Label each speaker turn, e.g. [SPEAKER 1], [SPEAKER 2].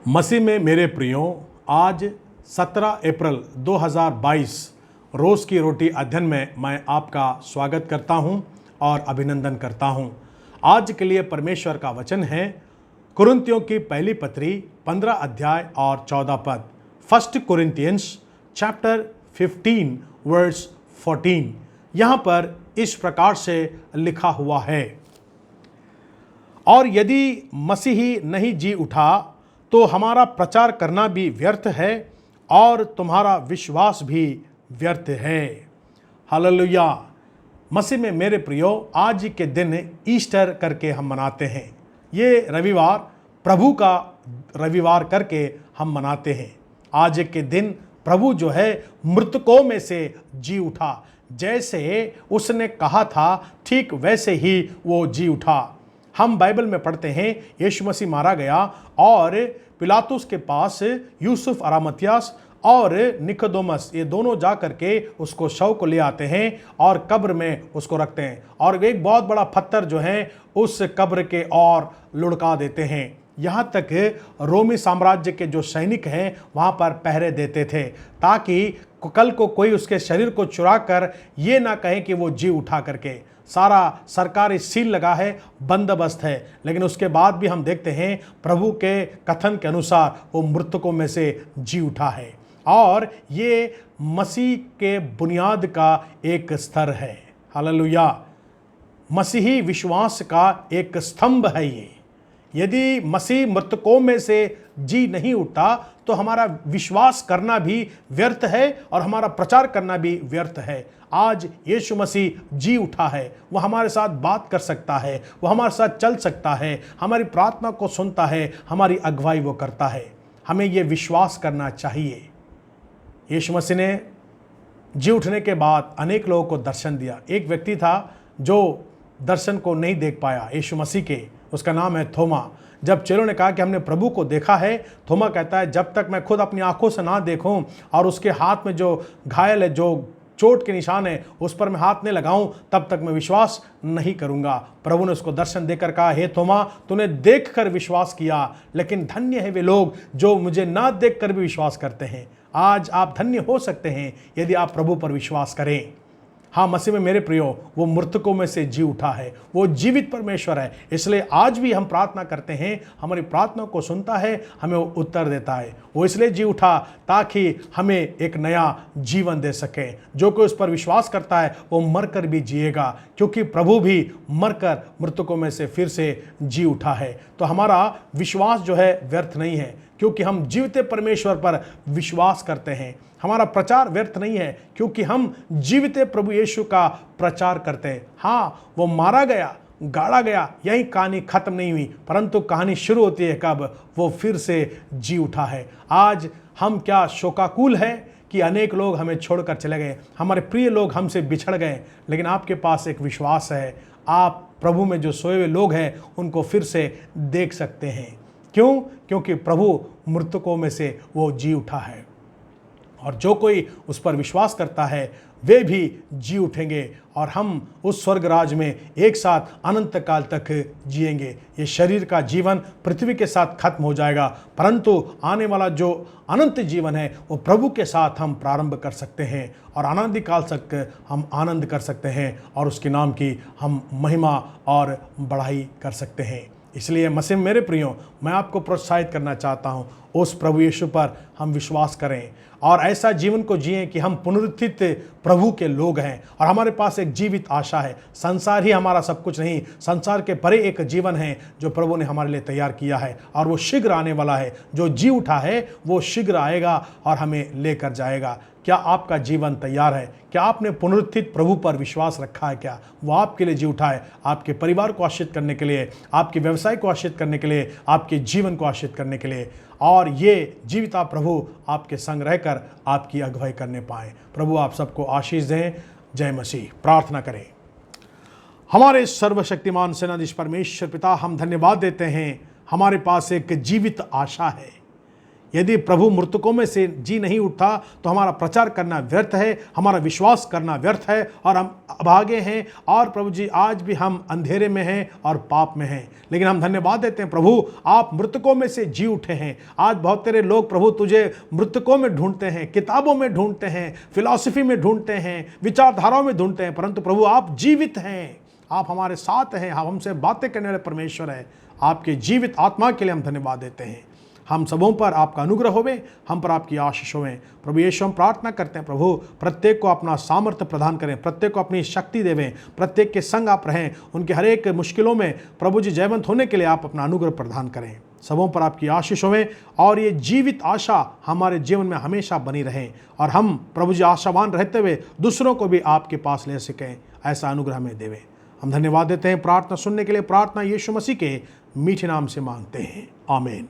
[SPEAKER 1] मसीह में मेरे प्रियो, आज 17 अप्रैल 2022 रोज़ की रोटी अध्ययन में मैं आपका स्वागत करता हूं और अभिनंदन करता हूं। आज के लिए परमेश्वर का वचन है कुरिन्थियों की पहली पत्री 15 अध्याय और 14 पद। 1 Corinthians चैप्टर 15 वर्स 14। यहाँ पर इस प्रकार से लिखा हुआ है, और यदि मसीही नहीं जी उठा तो हमारा प्रचार करना भी व्यर्थ है और तुम्हारा विश्वास भी व्यर्थ है। हालेलुया। मसीह में मेरे प्रियो, आज के दिन ईस्टर करके हम मनाते हैं। ये रविवार प्रभु का रविवार करके हम मनाते हैं। आज के दिन प्रभु जो है मृतकों में से जी उठा। जैसे उसने कहा था ठीक वैसे ही वो जी उठा। हम बाइबल में पढ़ते हैं यीशु मसीह मारा गया और पिलातुस के पास यूसुफ अरामतियास और निकोदेमुस ये दोनों जा करके उसको शव को ले आते हैं और कब्र में उसको रखते हैं, और एक बहुत बड़ा पत्थर जो है उस कब्र के और लुढ़का देते हैं। यहाँ तक रोमी साम्राज्य के जो सैनिक हैं वहाँ पर पहरे देते थे, ताकि कल को कोई उसके शरीर को चुरा कर ये ना कहे कि वो जी उठा करके। सारा सरकारी सील लगा है, बंदोबस्त है, लेकिन उसके बाद भी हम देखते हैं प्रभु के कथन के अनुसार वो मृतकों में से जी उठा है। और ये मसीह के बुनियाद का एक स्तर है। हालेलुया। मसीही विश्वास का एक स्तंभ है ये। यदि मसीह मृतकों में से जी नहीं उठता तो हमारा विश्वास करना भी व्यर्थ है और हमारा प्रचार करना भी व्यर्थ है। आज यीशु मसीह जी उठा है, वह हमारे साथ बात कर सकता है, वह हमारे साथ चल सकता है, हमारी प्रार्थना को सुनता है, हमारी अगुवाई वो करता है। हमें ये विश्वास करना चाहिए। यीशु मसीह ने जी उठने के बाद अनेक लोगों को दर्शन दिया। एक व्यक्ति था जो दर्शन को नहीं देख पाया यीशु मसीह के, उसका नाम है थोमा। जब चेलों ने कहा कि हमने प्रभु को देखा है, थोमा कहता है जब तक मैं खुद अपनी आंखों से ना देखूं और उसके हाथ में जो घायल है, जो चोट के निशान है, उस पर मैं हाथ नहीं लगाऊं, तब तक मैं विश्वास नहीं करूंगा। प्रभु ने उसको दर्शन देकर कहा, हे थोमा, तूने देखकर विश्वास किया, लेकिन धन्य है वे लोग जो मुझे ना देखकर भी विश्वास करते हैं। आज आप धन्य हो सकते हैं यदि आप प्रभु पर विश्वास करें। हाँ, मसीह में मेरे प्रियो, वो मृतकों में से जी उठा है, वो जीवित परमेश्वर है। इसलिए आज भी हम प्रार्थना करते हैं, हमारी प्रार्थना को सुनता है, हमें वो उत्तर देता है। वो इसलिए जी उठा ताकि हमें एक नया जीवन दे सके। जो कोई उस पर विश्वास करता है वो मरकर भी जिएगा, क्योंकि प्रभु भी मरकर मृतकों में से फिर से जी उठा है। तो हमारा विश्वास जो है व्यर्थ नहीं है, क्योंकि हम जीवते परमेश्वर पर विश्वास करते हैं। हमारा प्रचार व्यर्थ नहीं है, क्योंकि हम जीविते प्रभु यीशु का प्रचार करते हैं। हाँ, वो मारा गया, गाड़ा गया, यही कहानी खत्म नहीं हुई, परंतु कहानी शुरू होती है कब? वो फिर से जी उठा है। आज हम क्या शोकाकुल है कि अनेक लोग हमें छोड़कर चले गए, हमारे प्रिय लोग हमसे बिछड़ गए, लेकिन आपके पास एक विश्वास है। आप प्रभु में जो सोए हुए लोग हैं उनको फिर से देख सकते हैं। क्यों? क्योंकि प्रभु मृतकों में से वो जी उठा है, और जो कोई उस पर विश्वास करता है वे भी जी उठेंगे, और हम उस स्वर्ग राज में एक साथ अनंत काल तक जिएंगे। ये शरीर का जीवन पृथ्वी के साथ खत्म हो जाएगा, परंतु आने वाला जो अनंत जीवन है वो प्रभु के साथ हम प्रारंभ कर सकते हैं, और अनंत काल तक हम आनंद कर सकते हैं, और उसके नाम की हम महिमा और बढ़ाई कर सकते हैं। इसलिए मसीह मेरे प्रियो, मैं आपको प्रोत्साहित करना चाहता हूँ, उस प्रभु यीशु पर हम विश्वास करें और ऐसा जीवन को जिएं कि हम पुनरुत्थित प्रभु के लोग हैं, और हमारे पास एक जीवित आशा है। संसार ही हमारा सब कुछ नहीं, संसार के परे एक जीवन है जो प्रभु ने हमारे लिए तैयार किया है, और वो शीघ्र आने वाला है। जो जी उठा है वो शीघ्र आएगा और हमें लेकर जाएगा। क्या आपका जीवन तैयार है? क्या आपने पुनरुत्थित प्रभु पर विश्वास रखा है? क्या वो आपके लिए जी उठा है, आपके परिवार को आशीषित करने के लिए, आपके व्यवसाय को आशीषित करने के लिए, आपके जीवन को आशीषित करने के लिए, और ये जीविता प्रभु आपके संग रहकर आपकी अगुवाई करने पाए। प्रभु आप सबको आशीष दें। जय मसीह। प्रार्थना करें। हमारे सर्वशक्तिमान सेनाधीश परमेश्वर पिता, हम धन्यवाद देते हैं, हमारे पास एक जीवित आशा है। यदि प्रभु मृतकों में से जी नहीं उठता तो हमारा प्रचार करना व्यर्थ है, हमारा विश्वास करना व्यर्थ है और हम अभागे हैं। और प्रभु जी आज भी हम अंधेरे में हैं और पाप में हैं, लेकिन हम धन्यवाद देते हैं प्रभु, आप मृतकों में से जी उठे हैं। आज बहुत तेरे लोग प्रभु तुझे मृतकों में ढूंढते हैं, किताबों में ढूंढते हैं, फिलॉसफी में ढूंढते हैं, विचारधाराओं में ढूंढते हैं, परंतु प्रभु आप जीवित हैं, आप हमारे साथ हैं, आप हमसे बातें करने वाले परमेश्वर है। आपके जीवित आत्मा के लिए हम धन्यवाद देते हैं। हम सबों पर आपका अनुग्रह होवे, हम पर आपकी आशीष होवे। प्रभु यीशु हम प्रार्थना करते हैं प्रभु प्रत्येक को अपना सामर्थ्य प्रदान करें, प्रत्येक को अपनी शक्ति देवें, प्रत्येक के संग आप रहें, उनके हर एक मुश्किलों में प्रभु जी जयवंत होने के लिए आप अपना अनुग्रह प्रदान करें। सबों पर आपकी आशीष होवे और ये जीवित आशा हमारे जीवन में हमेशा बनी रहे और हम प्रभु जी आशावान रहते हुए दूसरों को भी आपके पास ले सकें, ऐसा अनुग्रह हमें देवे। हम धन्यवाद देते हैं। प्रार्थना सुनने के लिए प्रार्थना यीशु मसीह के मीठे नाम से मांगते हैं, आमीन।